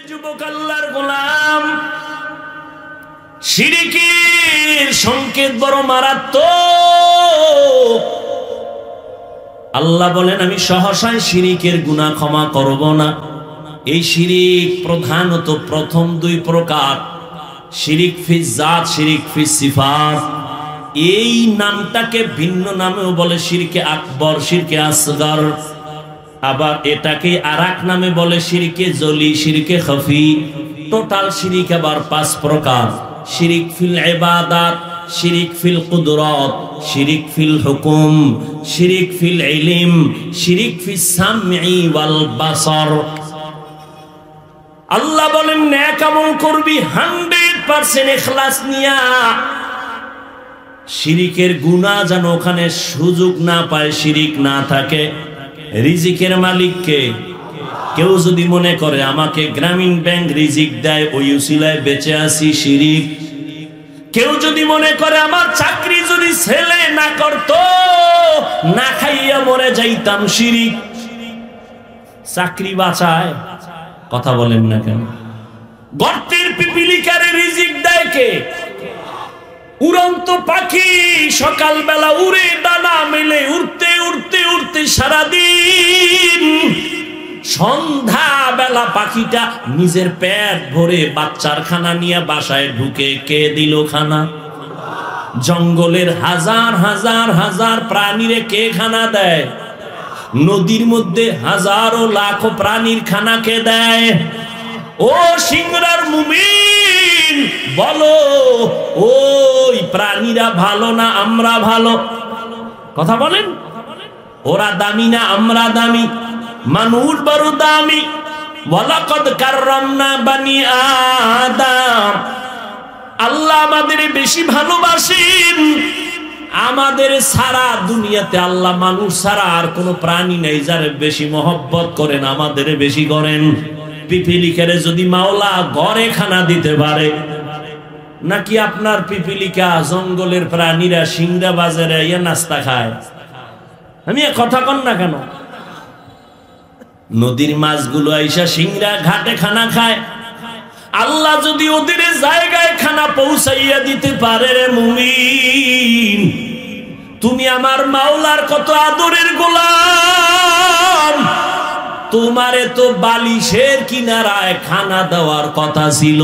যুবক আল্লাহর গোলাম, শিরকের সংকেত বড় মারাত্মক। আল্লাহ বলেন আমি সহসায় শিরকের গুনাহ ক্ষমা করব না। এই শিরিক প্রধানত প্রথম দুই প্রকার, শিরিক ফিস জাত, শিরিক ফিস সিফাত। এই নামটাকে ভিন্ন নামেও বলে শিরকে আকবর, শিরকে আসগর। আবার এটাকে আরেক নামে বলে শিরকে জলি, শিরকে খফি। টোটাল শিরিক আবার পাঁচ প্রকার: শিরিক ফিল ইবাদাত, শিরিক ফিল কুদরত, শিরিক ফিল হুকুম, শিরিক ফিল ইলম, শিরিক ফিস সামঈ ওয়াল বাসর। আল্লাহ বলেন নেক আমল করবি 100% ইখলাস নিয়া, শিরিকের গুনাহ যেন ওখানে সুযোগ না পায়, শিরিক না থাকে। রিজিকের মালিককে কেউ যদি মনে করে আমাকে গ্রামীণ ব্যাংক রিজিক দেয়, ওই উসিলায় বেঁচে আছি, শিরিক। কেউ যদি মনে করে আমার চাকরি যদি ছেলে না করত, না খাইয়া মরে যাইতাম, শিরিক। চাকরি বাঁচায়, কথা বলেন না কেন? গর্তের পিপিলিকারে রিজিক দেয় কে? উড়ন্ত পাখি সকালবেলা উড়ে ডানা মেলে উড়তে উড়তে উড়তে সারাদিন, সন্ধ্যা বেলা পাখিটা নিজের পেট ভরে বাচ্চার খানা নিয়ে বাসায় ঢুকে। কে দিল খানা? জঙ্গলের হাজার হাজার হাজার প্রাণীরে কে খানা দেয়? নদীর মধ্যে হাজারো লাখো প্রাণীর খানা কে দেয়? ও সিংড়ার মুমিন বলো, ওই প্রাণীরা ভালো না আমরা ভালো? কথা বলেন। ওরা দামি না আমরা দামি? মানুষ বড় দামি। ওয়ালাকাদ কাররামনা বানি আদম। আল্লাহ আমাদের বেশি ভালোবাসেন। আমাদের সারা দুনিয়াতে আল্লাহ মানুষ ছাড়া আর কোনো প্রাণী নেই যার বেশি মহব্বত করেন, আমাদের বেশি করেন। পিপিলিকারে যদি মাওলা ঘরে খানা দিতে পারে, নাকি আপনার পিপিলিকা জঙ্গলের প্রাণীরা সিংড়া বাজারে ইয়া নাস্তা খায়? আমি কথা কন না কেন? নদীর মাছগুলো আইসা সিংড়া ঘাটে খানা খায়। আল্লাহ যদি ওদের জায়গায় খানা পৌঁছাইয়া দিতে পারে, রে মুমিন, তুমি আমার মাওলার কত আদরের গোলাম। তোমারে তো বালিশের কিনারায় খানা দেওয়ার কথা ছিল,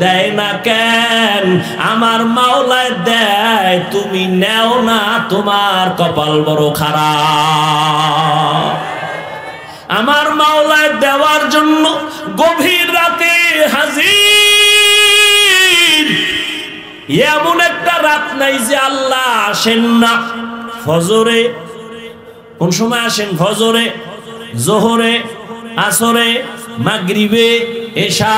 দেয় না কেন? আমার মাওলায় দেয়, তুমি নেও না, তোমার কপাল বড় খারাপ। আমার মাওলায় দেওয়ার জন্য গভীর রাতে হাজির। এমন একটা রাত নাই যে আল্লাহ আসেন না। ফজরে কোন সময় আসেন? ফজরে, জোহরে, আসরে, মাগরিবে, এশা।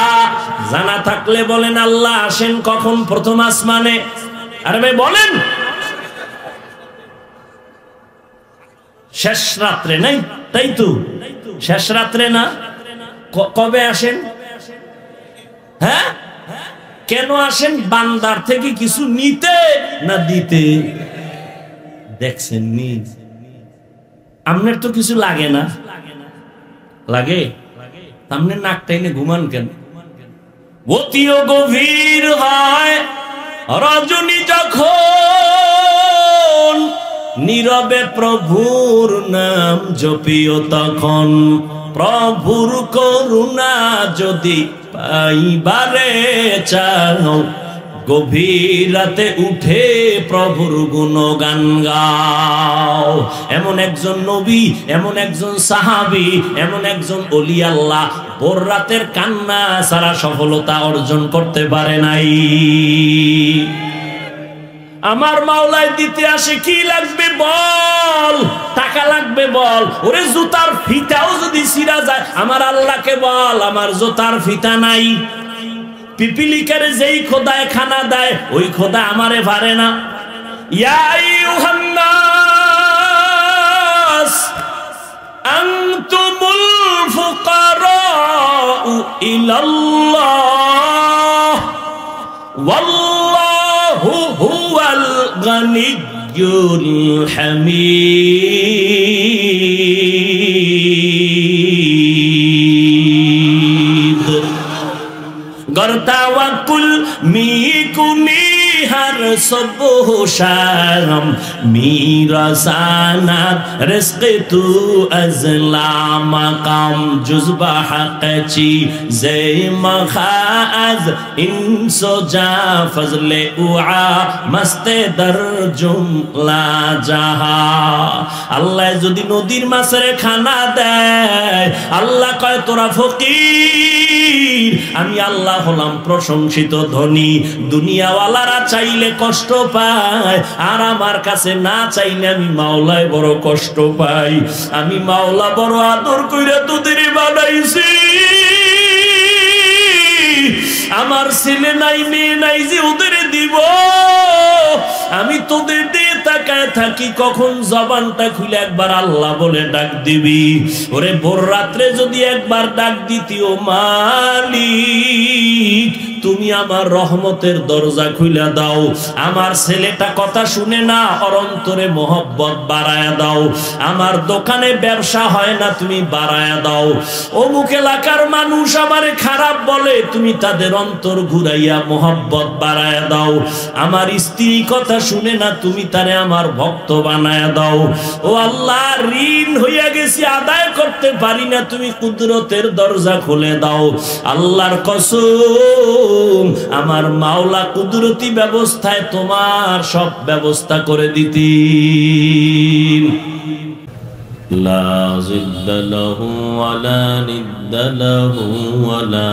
জানা থাকলে বলেন আল্লাহ আসেন কখন? প্রথম আসমানে। আরে ভাই বলেন, শেষ রাত্রে নাই? তাই তো, শেষ রাত্রে না? কবে আসেন? হ্যাঁ, কেন আসেন? বান্দার থেকে কিছু নিতে না দিতে? দেখছেন নি? আপনার তো কিছু লাগে না? লাগে? আপনি নাক টাইনে ঘুমান কেন? অতিও গভীর হয় রজনী যখন, নীরবে প্রভুর নাম জপিও তখন। প্রভুর করুণা যদি পাইবারে চাও, গভীর রাতে উঠে প্রভুর গুণগান গাও। এমন একজন নবী, এমন একজন সাহাবী, এমন একজন ওলি আল্লাহ ভোর রাতের কান্না ছাড়া সফলতা অর্জন করতে পারে নাই। আমার মাওলায় দিতে আসে, কি লাগবে বল? টাকা লাগবে বল? ওরে জুতার ফিতাও যদি ছিঁড়া যায়, আমার আল্লাহকে বল আমার জুতার ফিতা নাই। পিপিলিকারে যেই খোদায় খানা দেয়, ওই খোদা আমারে পারে না। ইয়া আইয়ুহান নাস আনতুমুল ফুকারাউ ইলাল্লাহ ওয়াল্লাহু হুয়াল গানিয়্যুল হামিদ। गर तवक्कुल मीकुमी हर सुबह शाम मीरा सानात रिस्क तू अज़ला मकाम जुज़बा हक़ची ज़े मखाज़ इंसो जा फज़ले उआ मस्ते दर जुमला जहा अल्लाह যদি নদীর মাছের খানা দেয় আল্লাহ কয় তোরা ফকির আমি আল্লাহ হলাম প্রশংসিত ধনী দুনিয়াওয়ালারা চাইলে কষ্ট পায় আর আমার কাছে না চাইলে আমি মাওলায় বড় কষ্ট পাই আমি মাওলা বড় আদর কইরা তোদের বানাইছি আমার ছেলে নাই মেয়ে নাই যে ওদের দিব আমি তোদের দিয়ে তাকায় থাকি কখন জবানটা খুলে একবার আল্লাহ বলে ডাক দিবি ওরে ভোর রাত্রে যদি একবার ডাক দিতিও মালিক তুমি আমার রহমতের দরজা খুলে দাও আমার ছেলেটা কথা শুনে না ওর অন্তরে মোহব্বত বাড়ায়া দাও আমার দোকানে ব্যবসা হয় না তুমি বাড়ায়া দাও অমুক এলাকার মানুষ আমারে খারাপ বলে তুমি তাদের অন্তর ঘুরাইয়া মোহব্বত বাড়ায়া দাও আমার স্ত্রী কথা শুনে না তুমি তারে আমার ভক্ত বানায়া দাও ও আল্লাহ ঋণ হইয়া গেছি আদায় করতে পারি না তুমি কুদরতের দরজা খুলে দাও আল্লাহর কসম আমার মাওলা কুদরতি ব্যবস্থায় তোমার সব ব্যবস্থা করে দিতেন লা জিদ্দা লাহু ওয়ালা নিদ্দা লাহু ওয়ালা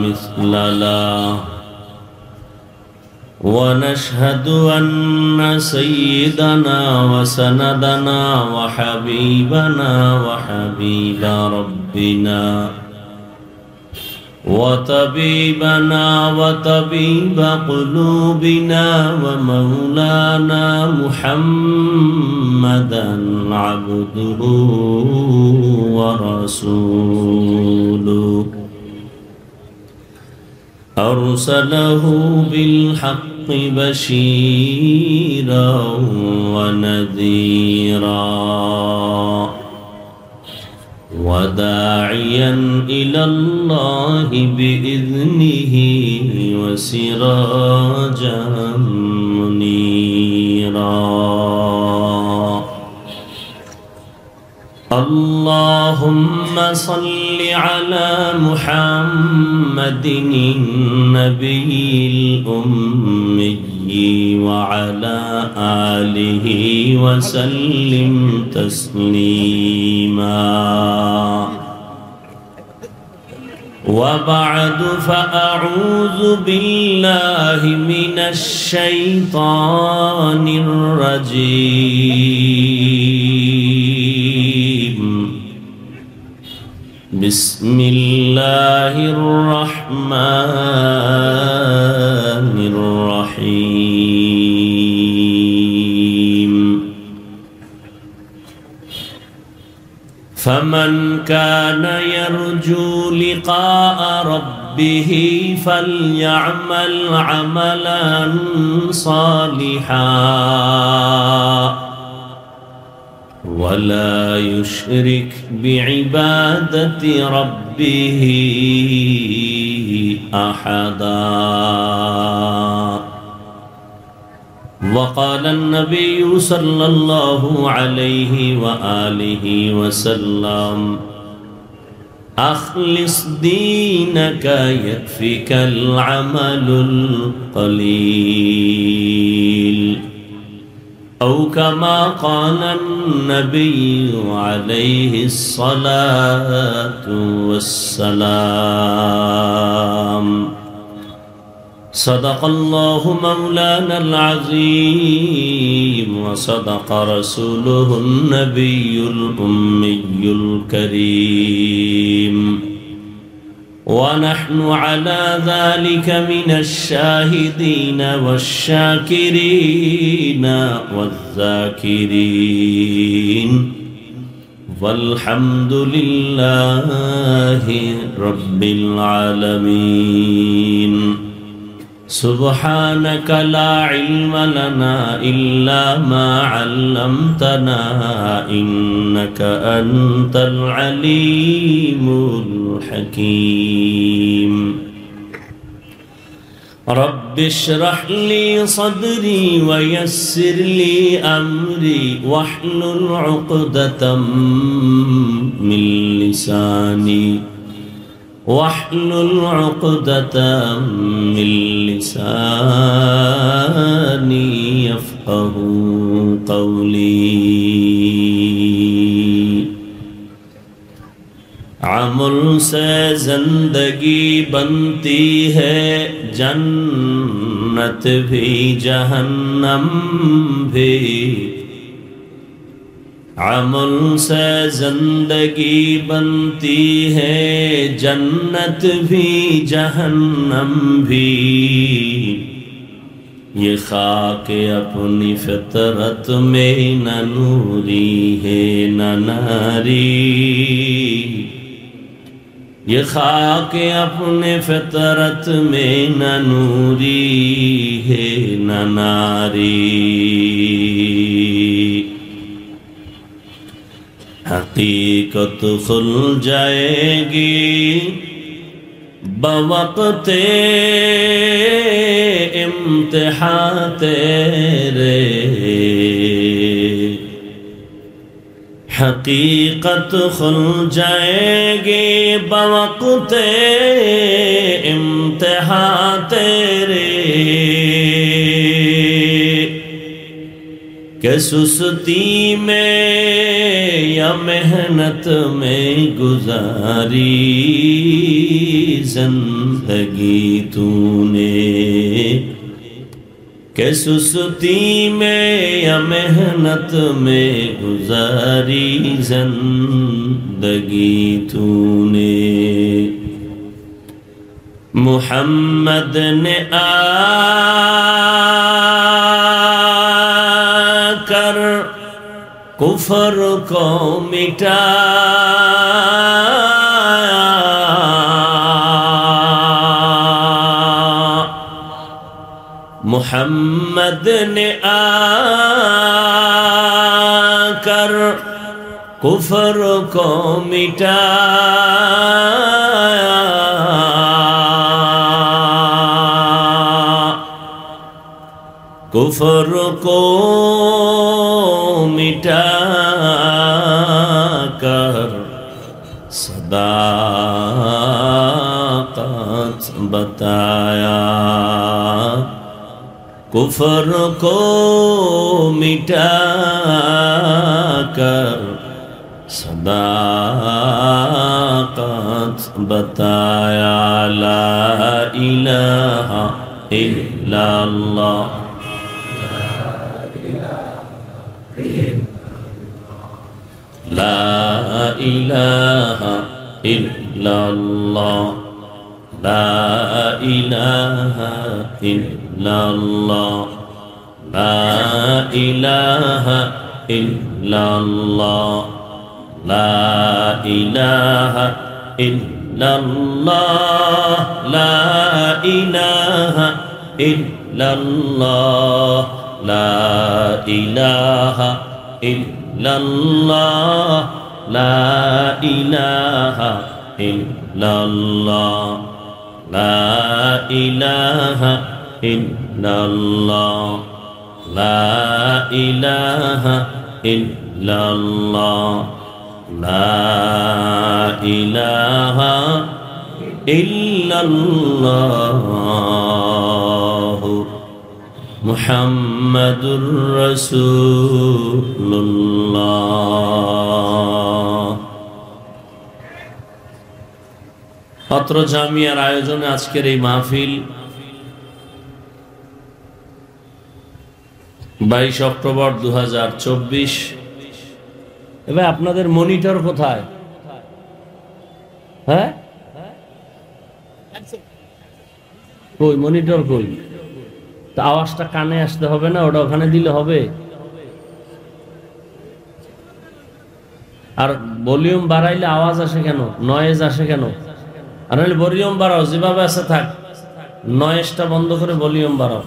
মিসলা লাহু ونشهد أن سيدنا وسندنا وحبيبنا وحبيب ربنا وطبيبنا وطبيب قلوبنا ومولانا محمدا عبده ورسوله أرسله بالحق بشيرا ونذيرا وداعيا إلى الله بإذنه وسراجا منيرا اللهم صل على محمد النبي الأمي وعلى آله وسلم تسليما وبعد فأعوذ بالله من الشيطان الرجيم بسم الله الرحمن الرحيم فمن كان يرجو لقاء ربه فليعمل عملا صالحا ولا يشرك بعبادة ربه أحدا وقال النبي صلى الله عليه وآله وسلم أخلص دينك يكفك العمل القليل أو كما قال النبي عليه الصلاة والسلام صدق الله مولانا العظيم وصدق رسوله النبي الأمي الكريم ونحن على ذلك من الشاهدين والشاكرين والذاكرين والحمد لله رب العالمين سبحانك لا علم لنا إلا ما علمتنا إنك أنت العليم الحكيم رب اشرح لي صدري ويسر لي أمري واحلل عقدة من لساني واحلل عقدة من لساني يفقه قولي عمل سے زندگی بنتی ہے جنت بھی جہنم بھی عمل سے زندگی بنتی ہے جنت بھی جہنم بھی یہ خاک اپنی فطرت میں نہ نوری ہے نہ ناری یہ خاک اپنے فطرت میں نہ نوری ہے نہ ناری حقیقت کھل جائے گی بوقت امتحان تیرے حقیقت کھل جائے گی بوقت امتحان تیرے کہ سستی میں یا محنت میں گزاری زندگی تو نے کہ سستی میں یا محنت میں گزاری زندگی تو نے محمد نے آ کر کفر کو مٹایا محمد نے آ کر کفر کو مٹایا کفر کو مٹا کر صداقت بتایا کفر کو مٹا کر صداقت بتایا لا الہ الا اللہ لا الہ الا اللہ لا الہ الا اللہ لا الہ الا اللہ لا الہ الا اللہ لا الہ الا اللہ لا الہ الا اللہ لا الہ الا اللہ لا الہ الا اللہ لا الہ الا اللہ لا الہ الا اللہ محمد رسول اللہ অত্র জামিয়ার আয়োজনে আজকের এই মাহফিল 22 অক্টোবর 2024 এবার আপনাদের মনিটর কোথায় হ্যাঁ কই মনিটর কই তা আওয়াজটা কানে আসতে হবে না ওটা ওখানে দিলে হবে আর ভলিউম বাড়াইলে আওয়াজ আসে কেন নয়েজ আসে কেন আর নাহলে ভলিউম বাড়াও যেভাবে আছে থাক নয়েজটা বন্ধ করে ভলিউম বাড়াও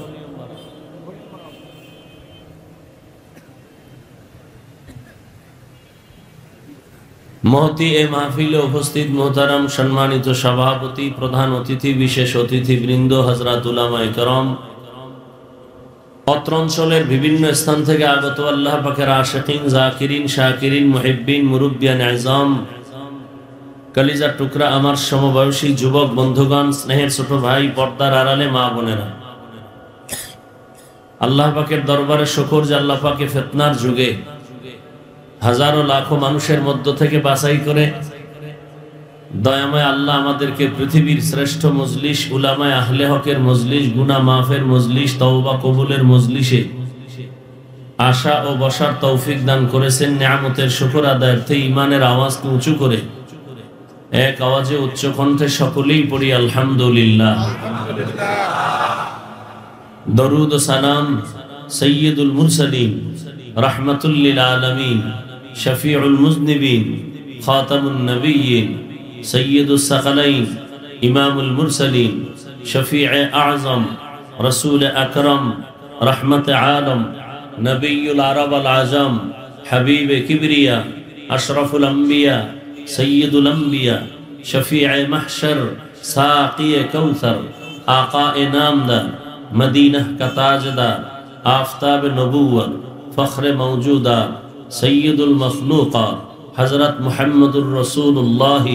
মহতি এ মাহফিলে উপস্থিত মোহতারাম সম্মানিত সভাপতি, প্রধান অতিথি, বিশেষ অতিথিবৃন্দ, হযরত উলামায়ে কেরাম, অত্র অঞ্চলের বিভিন্ন স্থান থেকে আগত আল্লাহ পাকের আশিকিন, জাকিরিন, শাকিরিন, মুহিব্বিন, মুরব্বিয়ান আযম, কলিজার টুকরা আমার সমবয়সী যুবক বন্ধুগণ, স্নেহের ছোট ভাই, পর্দার আড়ালে মা বোনেরা, আল্লাহ পাকের দরবারে শুকর যে আল্লাহ পাকে ফিতনার যুগে হাজারো লাখো মানুষের মধ্য থেকে বাছাই করে দয়াময় আল্লাহ আমাদেরকে পৃথিবীর শ্রেষ্ঠ মজলিস, উলামায়ে আহলে হকের মজলিস, গুনাহ মাফের মজলিস, তওবা কবুলের মজলিসে আসা ও বসার তৌফিক দান করেছেন। নিয়ামতের শুকর আদায়ার্থে ঈমানের আওয়াজকে উঁচু করে এক আওয়াজে উচ্চ কণ্ঠে সকলেই পড়ি আলহামদুলিল্লাহ। দরুদ ও সালাম সাইয়্যিদুল মুরসালিন, রাহমাতুল লিল আলামিন, শফিউল মুজনিবিন, খাতামুন নবিয়্যিন, সাইয়্যিদুস সাকালাইন, ইমামুল মুরসালিন, শফিয়ে আযম, রাসূল আকরাম, রহমতে আলম, নবিয়ুল আরব আল আজম, হাবিবে কিবরিয়া, আশরাফুল আম্বিয়া, সৈয়দুল আম্বিয়া, শফিয়ে মাহশর, সাকিয়ে কৌসর, আকায়ে নামদার, মদিনাহ কা তাজদার, আফতাব নবুওয়ত, ফখরে মৌজুদা, সৈয়দুল মখলুকাত, হযরত মুহাম্মদুর রাসূলুল্লাহ।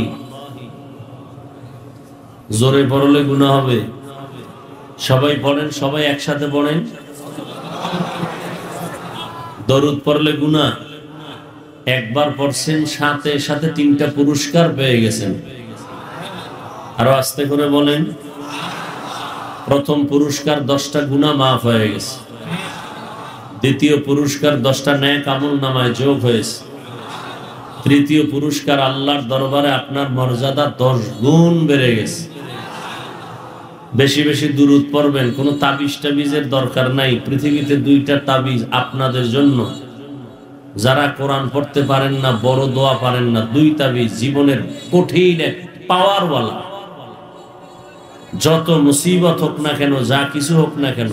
জোরে পড়লে গুনাহ হবে। সবাই পড়েন, সবাই একসাথে পড়েন। দরুদ পড়লে গুনাহ। একবার পড়ছেন, সাথে সাথে 3টা পুরস্কার পেয়ে গেছেন। আরো আস্তে করে বলেন। প্রথম পুরস্কার 10টা গুনাহ মাফ হয়ে গেছে। দ্বিতীয় পুরস্কার 10টা নেক আমলনামায় যোগ হয়েছে। তৃতীয় পুরস্কার আল্লাহর দরবারে আপনার মর্যাদা 10 গুণ বেড়ে গেছে। বেশি বেশি দুরূদ পড়বেন। কোনো তাবিজ টাবিজের দরকার নাই। পৃথিবীতে 2টা তাবিজ আপনাদের জন্য, যারা কোরআন পড়তে পারেন না, বড় দোয়া পারেন না, 2 তাবিজ জীবনের কঠিন এক পাওয়ারওয়ালা। যত মুসিবত হোক না কেন, যা কিছু হোক না কেন,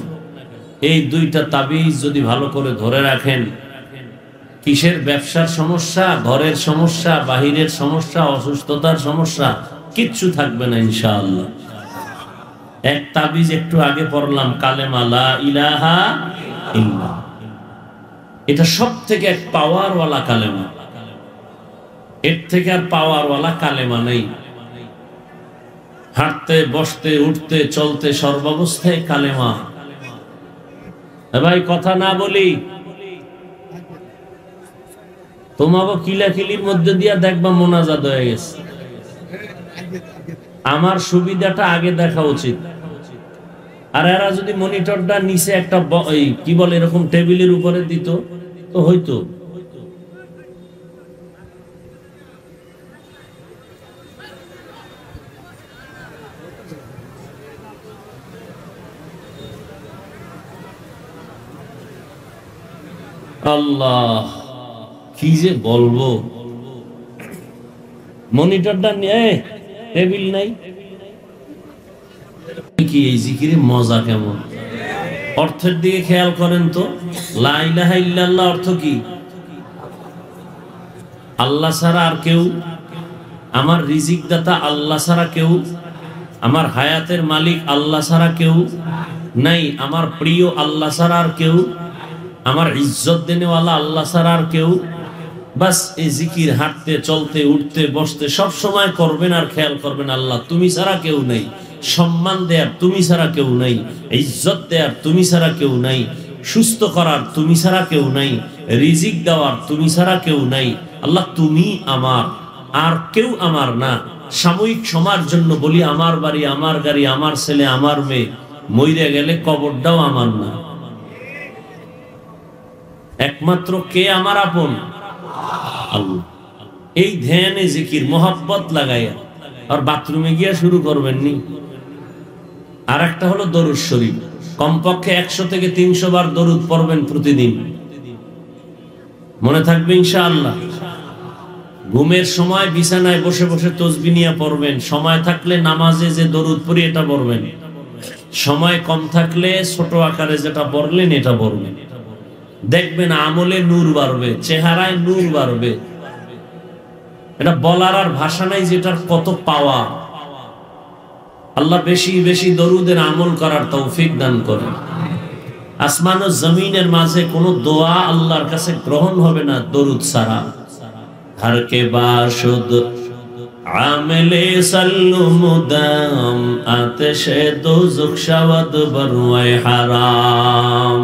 এই 2টা তাবিজ যদি ভালো করে ধরে রাখেন, কিসের ব্যবসার সমস্যা, ঘরের সমস্যা, বাহিরের সমস্যা, অসুস্থতার সমস্যা কিচ্ছু থাকবে না ইনশাআল্লাহ। এক তাবিজ একটু আগে পড়লাম, কালেমা লা ইলাহা ইল্লাল্লাহ। এটা সব থেকে এক পাওয়ারওয়ালা কালেমা। এর থেকে আর পাওয়ারওয়ালা কালেমা নেই। হাঁটতে, বসতে, উঠতে, চলতে, সর্বাবস্থায় কালেমা। ভাই কথা না বলি, তোমাকে কিলাকিলির মধ্যে দিয়া দেখবা মোনাজাত হয়ে গেছে। আমার সুবিধাটা আগে দেখা উচিত। আর এরা যদি মনিটরটা নিচে একটা কি বলে এরকম টেবিলের উপরে দিত তো হইতো। আল্লাহ কি যে বলবো, মনিটরটা নিয়ে টেবিল নাই কি? এই জিকিরে মজা কেমন? অর্থের দিকে খেয়াল করেন তো। লা ইলাহা ইল্লাল্লাহ অর্থ কি? আল্লাহ ছাড়া আর কেউ, আমার রিজিক দাতা আল্লাহ ছাড়া কেউ, আমার হায়াতের মালিক আল্লাহ ছাড়া কেউ নাই, আমার প্রিয় আল্লাহ ছাড়া আর কেউ, আমার ইজ্জত দেনেওয়ালা আল্লাহ ছাড়া আর কেউ। বাস এই জিকির হাঁটতে, চলতে, উঠতে, বসতে সব সময় করবেন আর খেয়াল করবেন আল্লাহ তুমি ছাড়া কেউ নেই। সম্মান দেয়ার তুমি ছাড়া কেউ নাই, ইজ্জত দেয়ার তুমি ছাড়া কেউ নাই, সুস্থ করার তুমি ছাড়া কেউ নাই, রিজিক দেওয়ার তুমি ছাড়া কেউ নাই। আল্লাহ তুমি আমার, আর কেউ আমার না। সাময়িক সময়ের জন্য বলি আমার বাড়ি, আমার গাড়ি, আমার ছেলে, আমার মেয়ে, মইরে গেলে কবরটাও আমার না। একমাত্র কে আমার আপন? আল্লাহ। এই ধ্যানে জিকির মোহাব্বত লাগাইয়া আর বাথরুমে গিয়া শুরু করবেন নি। আর একটা হলো দরুদ শরীফ। কমপক্ষে 100 থেকে 300 বার দরুদ পড়বেন প্রতিদিন। মনে থাকবে ইনশাআল্লাহ। ঘুমের সময় বিছানায় বসে বসে তাসবিহ নিয়ে পড়বেন। সময় থাকলে নামাজে যে দরুদ পড়ি এটা পড়বেন। সময় কম থাকলে ছোট আকারে যেটা পড়লেন এটা পড়বেন। দেখবেন আমলে নূর বাড়বে, চেহারায় নূর বাড়বে। এটা বলার আর ভাষা নাই যেটার কত পাওয়া। আল্লাহ বেশি বেশি দরুদের আমল করার তৌফিক দান করেন। আসমান ও জমিনের মাঝে কোনো দোয়া আল্লাহর কাছে গ্রহণ হবে না দরুদ ছাড়া। हर के बाशुद आमिले सल्लु मुदाम आतिशे दोज़ख शवद बरुए हाराम।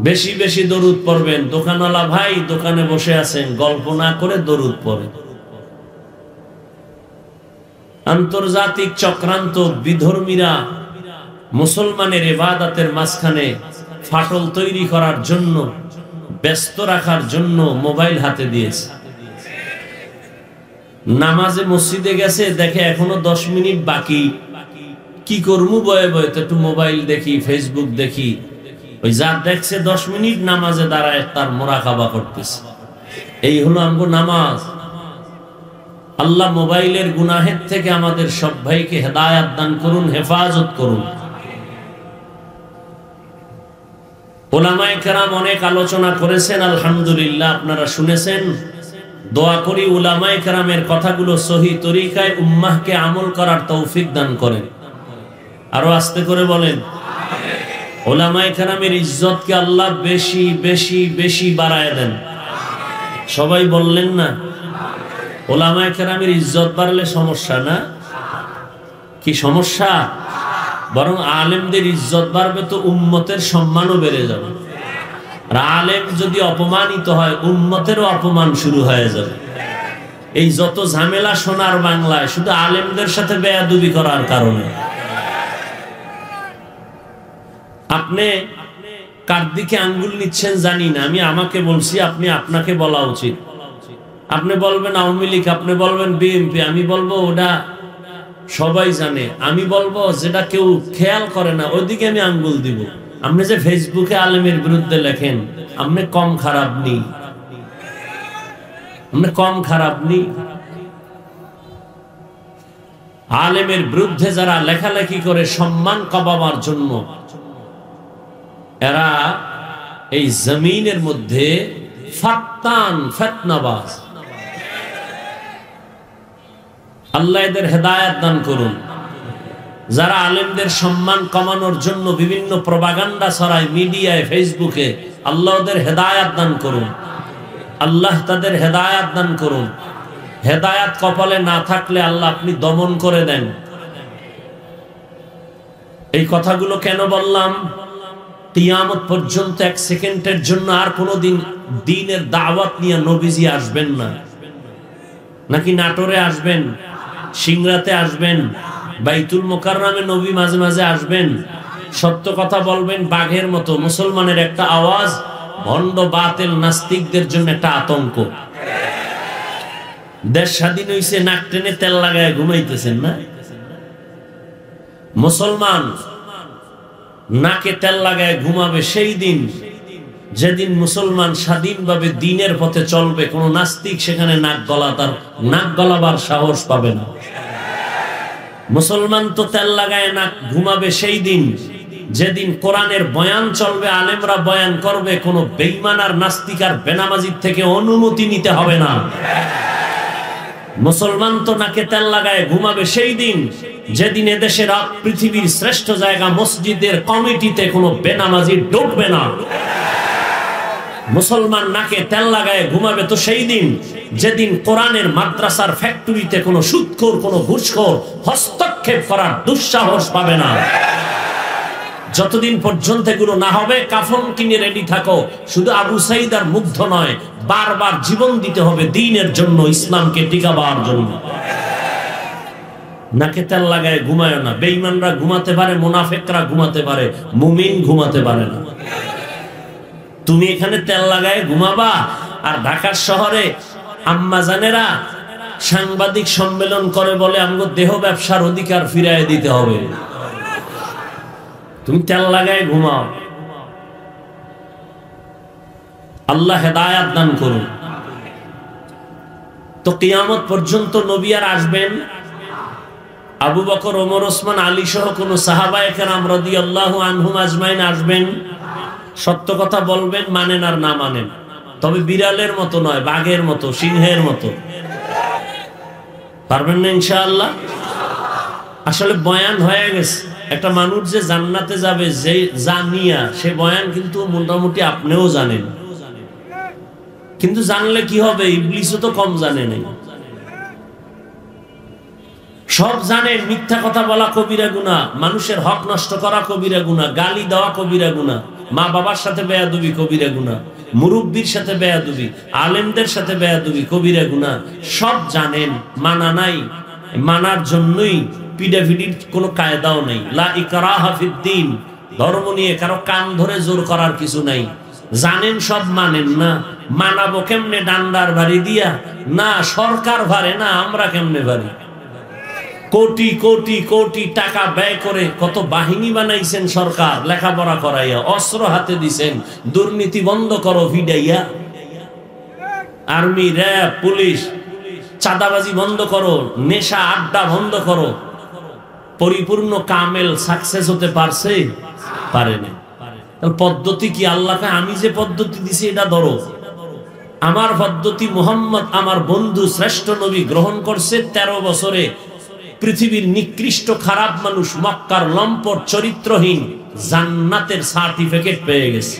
বেশি বেশি দরুদ পড়বেন। দোকানওয়ালা ভাই দোকানে বসে আছেন, গল্প না করে দরুদ পড়েন। আন্তর্জাতিক চক্রান্ত বিধর্মীরা মুসলমানের ইবাদতের মাঝখানে ফাটল তৈরি করার জন্য, ব্যস্ত রাখার জন্য মোবাইল হাতে দিয়েছে। নামাজে মসজিদে গেছে, দেখে এখনো 10 মিনিট বাকি, কি করবো বয়ে বয়ে তো একটু মোবাইল দেখি, ফেসবুক দেখি। ওই যা দেখছে 10 মিনিট নামাজে দাঁড়ায় তার মুরাকাবা করতেছে। এই হলো আমগো নামাজ। আল্লাহ মোবাইলের গুনাহের থেকে আমাদের সব ভাইকে হেদায়াত দান করুন, হেফাজত করুন। উলামায়ে কেরাম অনেক আলোচনা করেছেন, আলহামদুলিল্লাহ আপনারা শুনেছেন। দোয়া করি উলামায়ে কেরামের কথাগুলো সহি তরিকায় উম্মাহকে আমল করার তৌফিক দান করেন। আরো আস্তে করে বলেন, উলামায়ে কেরামের ইজ্জতকে আল্লাহ বেশি বেশি বেশি বাড়ায় দেন। সবাই বললেন না? উলামায়ে কেরামের ইজ্জত বাড়লে সমস্যা না? কি সমস্যা? বরং আলেমদের ইজ্জত বাড়বে তো উম্মতের সম্মানও বেড়ে যাবে। আর আলেম যদি অপমানিত হয়, উম্মতেরও অপমান শুরু হয়ে যাবে। এই যত ঝামেলা সোনার বাংলায় শুধু আলেমদের সাথে বেয়াদবি করার কারণে। আপনি কার দিকে আঙ্গুল নিচ্ছেন জানি না, আমি আমাকে বলছি, আপনি আপনাকে বলা উচিত। আপনি বলবেন আওয়ামী লীগ, আপনি বলবেন বিএনপি, আমি বলবো ওটা সবাই জানে। আমি বলবো যেটা কেউ খেয়াল করে না ওইদিকে আমি আঙ্গুল দিব। আপনি যে ফেসবুকে আলেমের বিরুদ্ধে লেখেন, আপনি কম খারাপ নেই, আপনি কম খারাপ নেই। আলেমের বিরুদ্ধে যারা লেখালেখি করে সম্মান কমাবার জন্য, এরা এই জমিনের মধ্যে ফাত্তান, ফিতনাবাজ। আল্লাহ এদের হেদায়েত দান করুন। যারা আলেমদের সম্মান কমানোর জন্য বিভিন্ন প্রপাগান্ডা ছড়ায় মিডিয়ায়, ফেসবুকে, আল্লাহ ওদের হেদায়েত দান করুন। আল্লাহ তাদের হেদায়েত দান করুন। হেদায়েত কপালে না থাকলে আল্লাহ আপনি দমন করে দেন। এই কথাগুলো কেন বললাম? কিয়ামত পর্যন্ত 1 সেকেন্ডের জন্য আর কোনোদিন দ্বীনের দাওয়াত নিয়ে নবীজি আসবেন না। নাকি নাটোরে আসবেন, সিংড়াতে আসবেন, বাইতুল মোকাররমে নবী মাঝে মাঝে আসবেন, সত্য কথা বলবেন বাঘের মতো। মুসলমানের একটা আওয়াজ ভণ্ড বাতিল নাস্তিকদের জন্য একটা আতঙ্ক। দেশ স্বাধীন হইছে, নাক টেনে তেল লাগায় ঘুমাইতেছেন না? মুসলমান নাকে তেল লাগায় ঘুমাবে সেই দিন যেদিন মুসলমান স্বাধীনভাবে দ্বীনের পথে চলবে। কোন নাস্তিক সেখানে নাক গলাবার সাহস পাবে না। মুসলমান তো তেল লাগায় নাক ঘুমাবে সেই দিন যেদিন কোরআনের বয়ান চলবে, আলেমরা বয়ান করবে, কোন বেঈমান আর নাস্তিক আর বেনামাজির থেকে অনুমতি নিতে হবে না। মুসলমান তো নাকে তেল লাগায় ঘুমাবে সেই দিন যেদিন এদেশের পৃথিবীর শ্রেষ্ঠ জায়গা মসজিদের কমিটিতে কোনো বেনামাজি ঢুকবে না। মুসলমান নাকে তেল লাগায় ঘুমাবে তো সেই দিন যেদিন কোরআনের মাদ্রাসার ফ্যাক্টরিতে কোনো সুদখোর, কোনো ঘুষখোর হস্তক্ষেপ করার দুঃসাহস পাবে না। যতদিন পর্যন্ত এগুলো না হবে, কাফন কিনে রেডি থাকো। শুধু আবু সাইদ আর মুগ্ধ নয়, বারবার জীবন দিতে হবে দ্বীনের জন্য, ইসলামকে টিকাবার জন্য। নাকে তেল লাগায় ঘুমায় না। বেঈমানরা ঘুমাতে পারে, মুনাফিকরা ঘুমাতে পারে, মুমিন ঘুমাতে পারে না। তুমি এখানে তেল লাগায় ঘুমাবা, আর ঢাকার শহরে আম্মাজানেরা সাংবাদিক সম্মেলন করে বলে আমগো দেহ ব্যবসার অধিকার ফিরায় দিতে হবে। তুমি তেল লাগায় ঘুমাও। আল্লাহ হেদায়াত দান করুন। তো কিয়ামত পর্যন্ত নবী আর আসবেন? আবু বকর, ওমর, ওসমান, আলী সহ কোন সাহাবায়ে কেরাম রাদিয়াল্লাহু আনহুম আজমাইন আসবেন? সত্য কথা বলবেন, মানেন আর না মানেন। তবে বিড়ালের মতো নয়, বাঘের মতো, সিংহের মতো। পারবেন না ইনশাআল্লাহ? আসলে বয়ান হয়ে গেছে, একটা মানুষ যে জান্নাতে যাবে যে জানিয়া, সে বয়ান কিন্তু মোটামুটি আপনিও জানেন, কিন্তু জানলে কি হবে? ইবলিসও তো কম জানে নাই। সব জানেন, মিথ্যা কথা বলা কবিরা গুনাহ, মানুষের হক নষ্ট করা কবিরা গুনাহ, গালি দেওয়া কবিরা গুনাহ, মা বাবার সাথে বেয়াদবি কবিরা গুনাহ, মুরব্বির সাথে বেয়াদবি, আলেমদের সাথে বেয়াদবি কবিরা গুনাহ, সব জানেন, মানা নাই। মানার জন্যই পিডাভিডির কোনো কায়দাও নেই। লা ইকরাহা ফিদ্দীন, ধর্ম নিয়ে কারো কান ধরে জোর করার কিছু নাই। জানেন সব, মানেন না। মানাবো কেমনে? ডান্ডার ভারী দিয়া? না, সরকার ভারে না, আমরা কেমনে ভারি? কোটি কোটি কোটি টাকা ব্যয় করে কত বাহিনী বানাইছেন সরকার, লেখাপড়া করাইয়া, অস্ত্র হাতে দিছেন। দুর্নীতি বন্ধ করো ভিডাইয়া, আর্মি, র্যাব, পুলিশ, চাঁদাবাজি বন্ধ করো, নেশা আড্ডা বন্ধ করো। পরিপূর্ণ কামেল সাকসেস হতে পারছে? পারেনি। পদ্ধতি কি? আল্লাহকে আমি যে পদ্ধতি দিছি এটা ধরো। আমার পদ্ধতি মুহাম্মদ আমার বন্ধু শ্রেষ্ঠ নবী গ্রহণ করছে 13 বছরে। পৃথিবীর নিকৃষ্ট খারাপ মানুষ, মক্কার লম্পট চরিত্রহীন, জান্নাতের সার্টিফিকেট পেয়ে গেছে।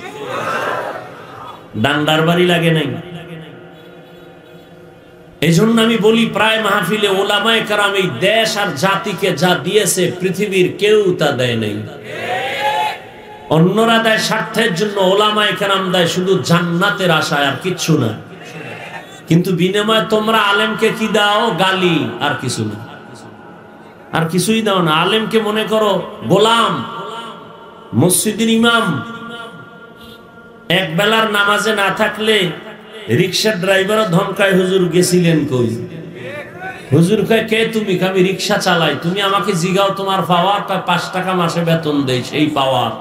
ডান্ডার বাড়ি লাগে নাই। এই জন্য আমি বলি প্রায় মাহফিলে, ওলামায়ে কেরাম এই দেশ আর জাতিকে যা দিয়েছে পৃথিবীর কেউ তা দেয় নাই। অন্যরা দেয় স্বার্থের জন্য, ওলামায়ে কেরাম দেয় শুধু জান্নাতের আশায়, আর কিচ্ছু না। কিন্তু বিনিময়ে তোমরা আলেমকে কি দাও? গালি, আর কিছু না, আর কিছুই দাও না। আলেমকে মনে করো গোলাম, মসজিদের ইমাম। এক বেলার নামাজে না থাকলে রিক্সার ড্রাইভারও ধমকায়, হুজুর গেছিলেন কই? হুজুর কয়, কে তুমি? আমি রিক্সা চালাই। তুমি আমাকে জিগাও তোমার পাওয়ার? 5 টাকা মাসে বেতন দেই, সেই পাওয়ার।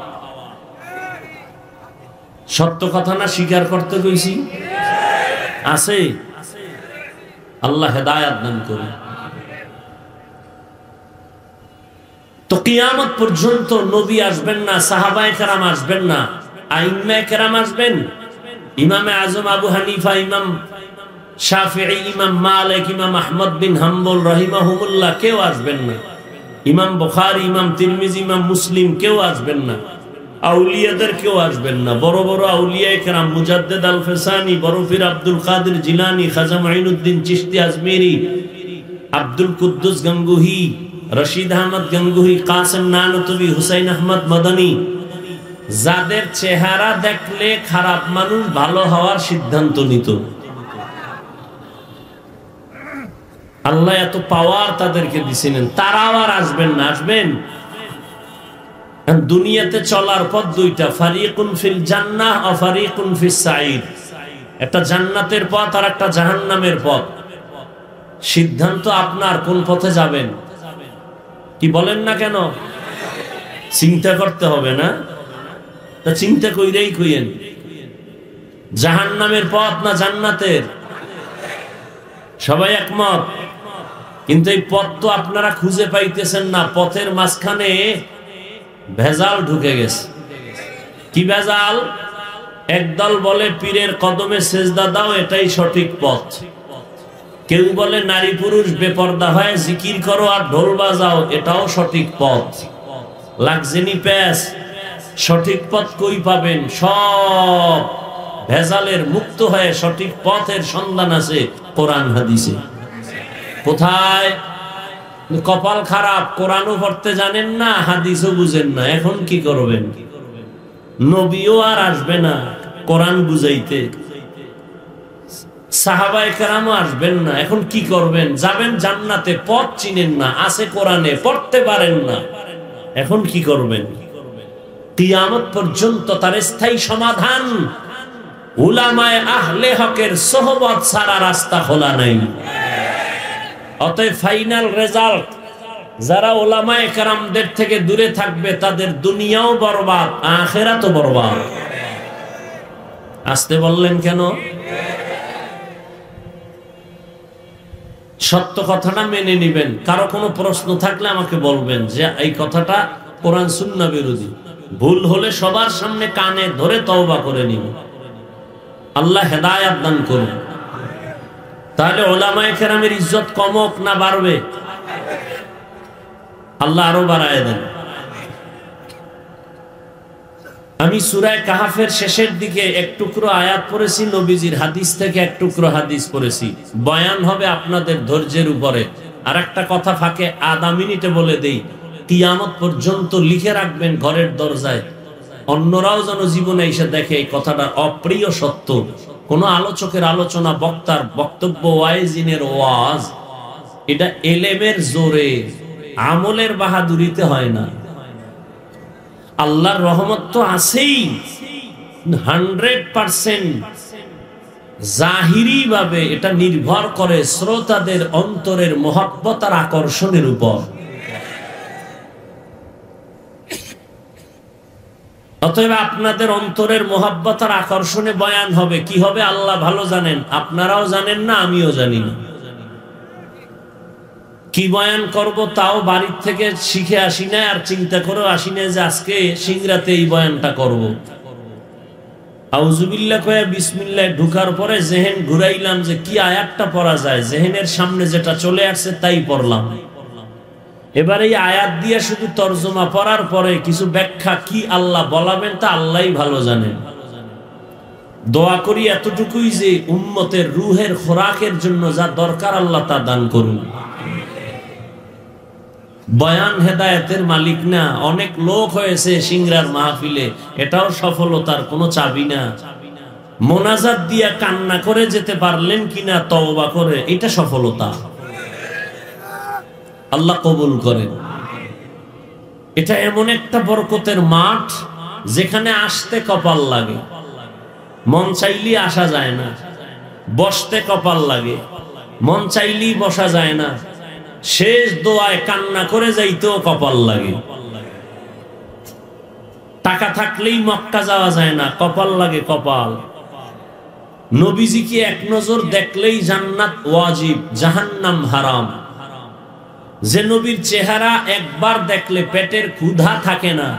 সত্য কথা না স্বীকার করতে কইছি? আছে? আল্লাহ হেদায়েত দান করুন। তো কিয়ামত পর্যন্ত নবী আসবেন না, সাহাবায়ে কেরাম আসবেন না, আইম্মায়ে কেরাম আসবেন। ইমামে আজম আবু হানিফা, ইমাম শাফিঈ, ইমাম মালিক, ইমাম আহমদ বিন হাম্বল রাহিমাহুমুল্লাহ কেউ আসবেন না। ইমাম বুখারী, ইমাম তিরমিজি, ইমাম মুসলিম কেউ আসবেন না। আউলিয়াদের কেউ আসবেন না। বড় বড় আউলিয়ায়ে কেরাম, মুজাদ্দিদ আল ফিসানি, বরফির আব্দুল কাদের জিলানী, খাজা মাইনুদ্দিন চিশতি আজমেরি, আব্দুল কুদ্দুস গঙ্গুহি, রশিদ আহমদ গঙ্গুহি, কাসেম নানতবি, হুসাইন আহমদ মাদানী, যাদের চেহারা দেখলে খারাপ মানুষ ভালো হওয়ার সিদ্ধান্ত নিত, আল্লাহ এত পাওয়ার তাদেরকে দিছিলেন, তারাও আর আসবেন না। আসবেন? দুনিয়াতে চলার পথ দুইটা, ফারিকুন ফিল জান্নাহ ওয়া ফারিকুন ফিস সাঈদ। একটা জান্নাতের পথ আর একটা জাহান্নামের পথ। সিদ্ধান্ত আপনার, কোন পথে যাবেন। কি বলেন না কেন? চিন্তা করতে হবে না? তা চিন্তা কইরেই কইেন, জাহান্নামের পথ না জান্নাতের? সবাই একমত? কিন্তু এই পথ তো আপনারা খুঁজে পাইতেছেন না। পথের মাঝখানে ভেজাল ঢুকে গেছে। কি ভেজাল? একদল বলে পীরের কদমে সেজদা দাও, এটাই সঠিক পথ। কেউ বলে নারী পুরুষ বেপর্দা হয়ে জিকির করো আর ঢোল বাজাও, এটাও সঠিক পথ। লাগজেনি প্যাস। সঠিক পথ কই পাবেন? সব ভেজালের মুক্ত হয়ে সঠিক পথের সন্ধান আছে কোরআন হাদিসে। কোথায়? কপাল খারাপ, কোরআনও পড়তে জানেন না, হাদিসও বুঝেন না। এখন কি করবেন? নবীও আর আসবে না কোরআন বুঝাইতে, সাহাবায়ে কেরামও আসবেন না। এখন কি করবেন? যাবেন জান্নাতে, পথ চিনেন না, আছে কোরআনে, পড়তে পারেন না। এখন কি করবেন? কিয়ামত পর্যন্ত তার স্থায়ী সমাধান উলামায়ে আহলে হকের সোহবত ছাড়া রাস্তা খোলা নাই। অতএব ফাইনাল রেজাল্ট, যারা উলামায়ে কেরামদের থেকে দূরে থাকবে তাদের দুনিয়াও বরবাদ, আখিরাতও বরবাদ। আসতে বললেন কেন? সত্য কথাটা মেনে নিবেন। কারো কোনো প্রশ্ন থাকলে আমাকে বলবেন যে এই কথাটা কোরআন সুন্নাহ বিরোধী। ভুল হলে সবার সামনে কানে ধরে তওবা করে নিব। আল্লাহ হেদায়েত দান করুন। তাহলে উলামায়ে কেরামের ইজ্জত কমক না বাড়বে? আল্লাহ আরো বাড়ায় দেন। আমি সূরা কাহাফের শেষের দিকে এক টুকরো আয়াত পড়েছি, নবীজির হাদিস থেকে এক টুকরো হাদিস পড়েছি। বয়ান হবে আপনাদের ধৈর্যের উপরে। আর একটা কথা ফাঁকে আধা মিনিটে বলে দেই, কিয়ামত পর্যন্ত লিখে রাখবেন ঘরের দরজায়, অন্যরাও যেন জীবনে এসে দেখে এই কথাটা অপ্রিয় সত্য। কোন আলোচকের আলোচনা, বক্তার বক্তব্য, ওয়াইজিনের ওয়াজ, এটা এলেমের জোরে, আমলের বাহাদুরিতে হয় না। আল্লাহর রহমত তো আছেই 100%, জাহিরি ভাবে এটা নির্ভর করে শ্রোতাদের অন্তরের মহব্বত আর আকর্ষণের উপর। অতএব আপনাদের অন্তরের মহব্বত আর আকর্ষণে বয়ান হবে। কি হবে আল্লাহ ভালো জানেন, আপনারাও জানেন না, আমিও জানি না। কি বয়ান করব তাও বাড়ির থেকে শিখে আসি না, আর চিন্তা করে আসি না যে আজকে সিংরাতে এই বয়ানটা করব। আউযুবিল্লাহ কয়ে বিসমিল্লাহ ঢুকার পরে জেহেন ঘুরাইলাম যে কি আয়াতটা পড়া যায়, জেহেনের সামনে যেটা চলে আসছে তাই পড়লাম। এবার এই আয়াত দিয়ে শুধু তরজমা পড়ার পরে কিছু ব্যাখ্যা কি আল্লাহ বলাবেন তা আল্লাহই ভালো জানেন। দোয়া করি এতটুকুই যে উম্মতের রুহের খোরাকের জন্য যা দরকার আল্লাহ তা দান করুন। বয়ান হেদায়েতের মালিক না, অনেক লোক হয়েছে সিংরার মাহফিলে, এটাও সফলতার কোনো চাবি না। মোনাজাত দিয়া কান্না করে যেতে পারলেন কিনা তওবা করে, এটা সফলতা। আল্লাহ কবুল করেন। এটা এমন একটা বরকতের মাঠ যেখানে আসতে কপাল লাগে, মন চাইলেই আসা যায় না। বসতে কপাল লাগে, মন চাইলেই বসা যায় না। শেষ দোয়ায় কান্না করে যাইতেও কপাল লাগে। টাকা থাকলেই মক্কা যাওয়া যায় না, কপাল লাগে কপাল। নবীজিকে এক নজর দেখলেই জান্নাত ওয়াজিব, জাহান্নাম হারাম। যে নবীর চেহারা একবার দেখলে পেটের ক্ষুধা থাকে না,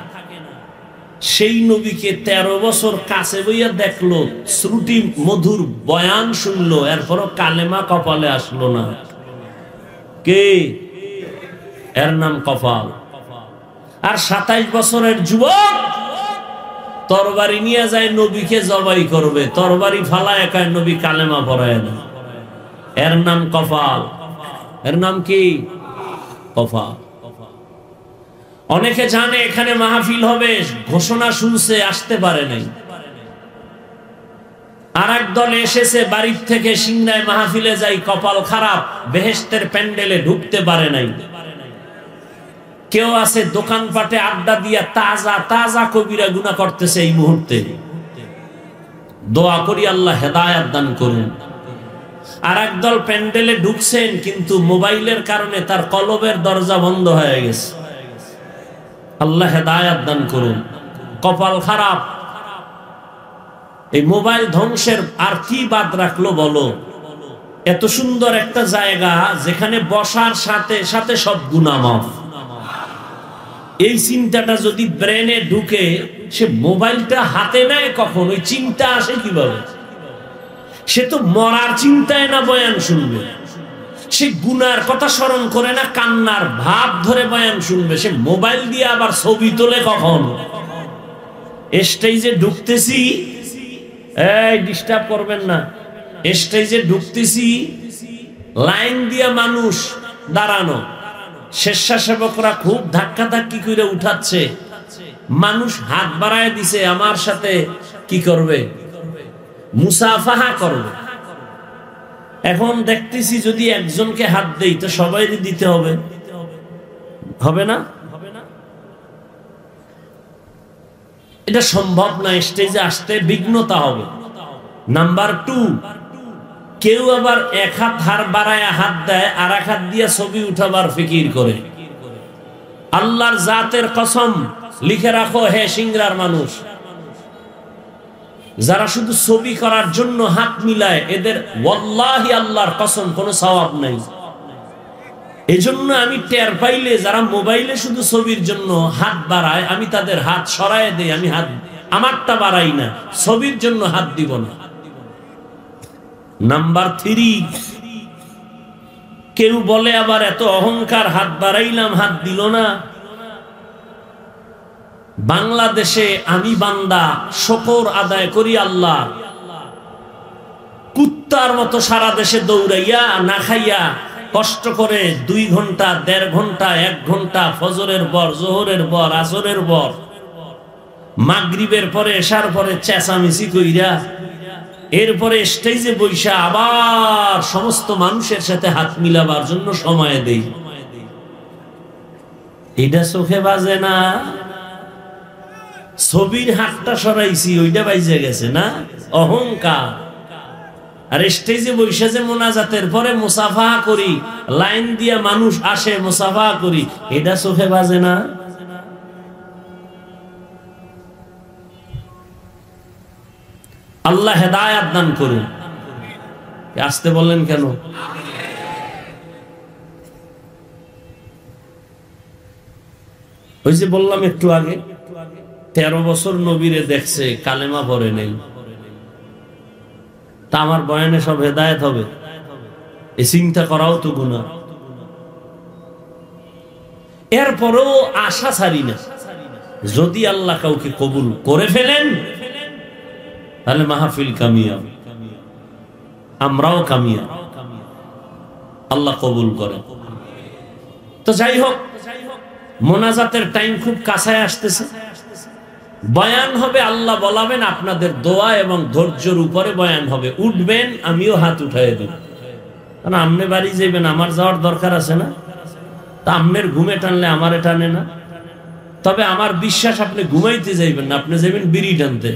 সেই নবীকে 13 বছর কাছে বইয়া দেখলো, শ্রুতি মধুর বয়ান শুনলো, এরপরও কালেমা কপালে আসলো না। কে? এর নাম কপাল। আর 27 বছরের যুবক তরবারি নিয়ে যায় নবীকে জবাই করবে, তরবারি ফালায় একাই নবী কালেমা পড়ায় না। এর নাম কপাল। এর নাম কি? কপাল। অনেকে জানে এখানে মাহফিল হবে, ঘোষণা শুনছে, আসতে পারে নাই। আর এক দল এসেছে বাড়ির থেকে, সিংড়ায় মাহফিলে যাই, কপাল খারাপ, বেহেশতের প্যান্ডেলে ঢুকতে পারে নাই। কেউ আছে দোকানপাটে আড্ডা দিয়া তাজা তাজা কবিরা গুনাহ করতেছে এই মুহূর্তে। দোয়া করি আল্লাহ হেদায়েত দান করুন। আর একদল প্যান্ডেলে ঢুকছেন কিন্তু মোবাইলের কারণে তার কলবের দরজা বন্ধ হয়ে গেছে। আল্লাহ হেদায়েত দান করুন। কপাল খারাপ। এই মোবাইল ধ্বংসের আর কি বাদ রাখলো বলো? এত সুন্দর একটা জায়গা যেখানে বসার সাথে সাথে সব গুনাহ মাফ। এই চিন্তাটা যদি ব্রেনে ঢুকে, সে মোবাইলটা হাতে নেয় কখন? ওই চিন্তা আসে কিভাবে? সে তো মরার চিন্তায় না বয়ান শুনবে, সে গুনার কথা স্মরণ করে না, কান্নার ভাব ধরে বয়ান শুনবে। সে মোবাইল দিয়ে আবার ছবি তোলে কখন? স্টেজে ঢুকতেছি, এই ডিস্টার্ব করবেন না, স্টেজে ঢুকতেছি, লাইন দিয়ে মানুষ দাঁড়ানো, স্বেচ্ছাসেবকরা খুব ধাক্কা ধাক্কি করে উঠাচ্ছে, মানুষ হাত বাড়ায় দিছে, আমার সাথে কি করবে? মুসাফাহা করবে। এখন দেখতেছি যদি একজনকে হাত দেই তো সবাইকে দিতে হবে, হবে না? এটা সম্ভব না, স্টেজে আসতে বিঘ্নতা হবে। নাম্বার 2, কেউ আবার এক হাত হার বাড়ায় হাত দেয়, আর এক হাত দিয়ে ছবি উঠাবার ফিকির করে। আল্লাহর জাতের কসম, লিখে রাখো হে সিংড়ার মানুষ, যারা শুধু ছবি করার জন্য হাত মিলায়, এদের ওয়াল্লাহি আল্লাহর কসম কোনো সওয়াব নাই। এজন্য আমি টের পাইলে যারা মোবাইলে শুধু ছবির জন্য হাত বাড়ায়, আমি তাদের হাত সরায় দেই। আমি হাত আমারটা বাড়াই না, ছবির জন্য হাত দিব না। নাম্বার 3, কেউ বলে আবার এত অহংকার, হাত বাড়াইলাম হাত দিল না। বাংলাদেশে আমি বান্দা শুকর আদায় করি আল্লাহ, কুত্তার মতো সারা দেশে দৌড়াইয়া না খাইয়া কষ্ট করে 2 ঘন্টা 1.5 ঘন্টা 1 ঘন্টা ফজরের পর, জোহরের পর, আসরের পর, মাগরিবের পরে, এশার পরে চেঁচামেচি কইরা এরপরে স্টেজে বৈশা আবার সমস্ত মানুষের সাথে হাত মিলাবার জন্য সময় দেই। এটা চোখে বাজে না? ছবির হাতটা সরাইছি, ওইটা বাইজে গেছে না? অহংকার। আর স্টেজে বৈশা যে মোনাজাতের পরে মুসাফা করি, লাইন দিয়া মানুষ আসে মুসাফা করি, এটা চোখে বাজে না? আল্লাহ হেদায়াত দান করুন। আসতে বললেন কেন? ওই যে বললাম একটু আগে, 13 বছর নবীরে দেখছে, কালেমা পড়ে নেই। তা আমার বয়ানে সব হেদায়েত হবে? এ চিন্তা করাও তো গুনাহ। এরপরেও আশা ছাড়ি না, যদি আল্লাহ কাউকে কবুল করে ফেলেন তাহলে মাহফিল কামিয়াব, আমরাও কামিয়াব, আল্লাহ কবুল করেন। তো যাই হোক, মোনাজাতের টাইম খুব কাছায় আসতেছে। বয়ান হবে, আল্লাহ বলাবেন, আপনাদের দোয়া এবং ধৈর্যের উপরে বয়ান হবে। উঠবেন, আমিও হাত উঠাই দেব। কারণ আমনে বাড়ি যাবেন, আমার যাওয়ার দরকার আছে না? তা আমনের ঘুমে টানলে আমারে টানে না। তবে আমার বিশ্বাস আপনি ঘুমাইতে যাইবেন না, আপনি যাবেন বিড়ি টানতে।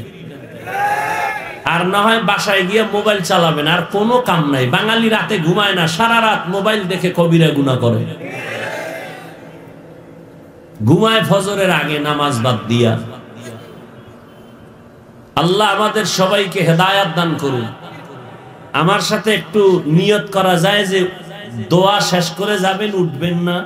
আর না হয় বাসায় গিয়ে মোবাইল চালাবেন, আর কোনো কাম নাই। বাঙালি রাতে ঘুমায় না, সারা রাত মোবাইল দেখে কবিরা গুনাহ করে। ঘুমায় ফজরের আগে নামাজ বাদ দিয়া। আল্লাহ আমাদের সবাইকে হেদায়াত দান করুন। আমার সাথে একটু নিয়ত করা যায় যে দোয়া শেষ করে যাবেন, উঠবেন না।